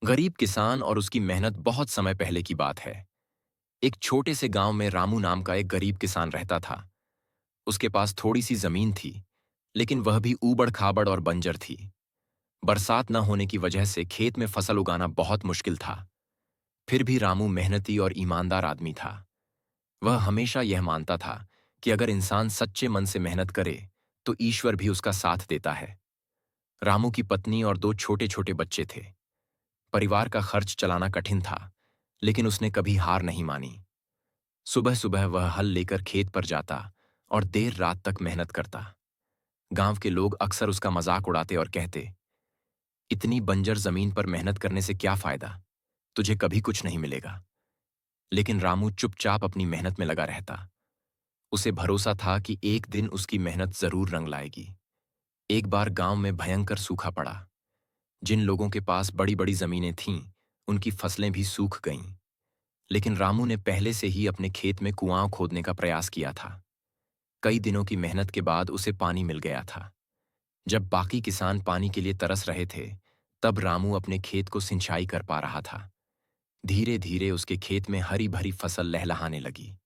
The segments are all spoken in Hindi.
गरीब किसान और उसकी मेहनत बहुत समय पहले की बात है। एक छोटे से गांव में रामू नाम का एक गरीब किसान रहता था। उसके पास थोड़ी सी जमीन थी, लेकिन वह भी ऊबड़ खाबड़ और बंजर थी। बरसात न होने की वजह से खेत में फसल उगाना बहुत मुश्किल था। फिर भी रामू मेहनती और ईमानदार आदमी था। वह हमेशा यह मानता था कि अगर इंसान सच्चे मन से मेहनत करे तो ईश्वर भी उसका साथ देता है। रामू की पत्नी और दो छोटे छोटे बच्चे थे। परिवार का खर्च चलाना कठिन था, लेकिन उसने कभी हार नहीं मानी। सुबह सुबह वह हल लेकर खेत पर जाता और देर रात तक मेहनत करता। गांव के लोग अक्सर उसका मजाक उड़ाते और कहते, इतनी बंजर जमीन पर मेहनत करने से क्या फायदा, तुझे कभी कुछ नहीं मिलेगा। लेकिन रामू चुपचाप अपनी मेहनत में लगा रहता। उसे भरोसा था कि एक दिन उसकी मेहनत जरूर रंग लाएगी। एक बार गांव में भयंकर सूखा पड़ा। जिन लोगों के पास बड़ी बड़ी जमीनें थीं, उनकी फसलें भी सूख गईं। लेकिन रामू ने पहले से ही अपने खेत में कुआं खोदने का प्रयास किया था। कई दिनों की मेहनत के बाद उसे पानी मिल गया था। जब बाकी किसान पानी के लिए तरस रहे थे, तब रामू अपने खेत को सिंचाई कर पा रहा था। धीरे धीरे उसके खेत में हरी भरी फसल लहलहाने लगी।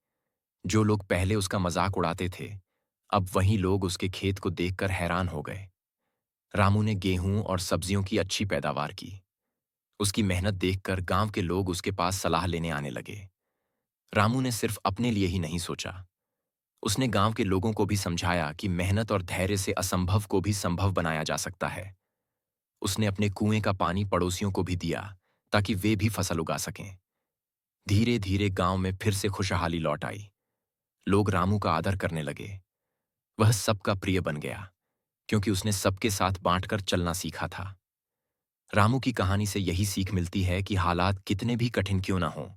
जो लोग पहले उसका मजाक उड़ाते थे, अब वही लोग उसके खेत को देखकर हैरान हो गए। रामू ने गेहूं और सब्जियों की अच्छी पैदावार की। उसकी मेहनत देखकर गांव के लोग उसके पास सलाह लेने आने लगे। रामू ने सिर्फ अपने लिए ही नहीं सोचा। उसने गांव के लोगों को भी समझाया कि मेहनत और धैर्य से असंभव को भी संभव बनाया जा सकता है। उसने अपने कुएं का पानी पड़ोसियों को भी दिया, ताकि वे भी फसल उगा सकें। धीरे धीरे गांव में फिर से खुशहाली लौट आई। लोग रामू का आदर करने लगे। वह सबका प्रिय बन गया, क्योंकि उसने सबके साथ बांटकर चलना सीखा था। रामू की कहानी से यही सीख मिलती है कि हालात कितने भी कठिन क्यों ना हों,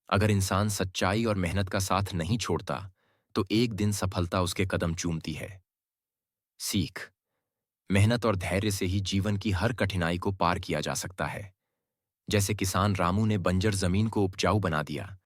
अगर इंसान सच्चाई और मेहनत का साथ नहीं छोड़ता, तो एक दिन सफलता उसके कदम चूमती है। सीख: मेहनत और धैर्य से ही जीवन की हर कठिनाई को पार किया जा सकता है। जैसे किसान रामू ने बंजर जमीन को उपजाऊ बना दिया,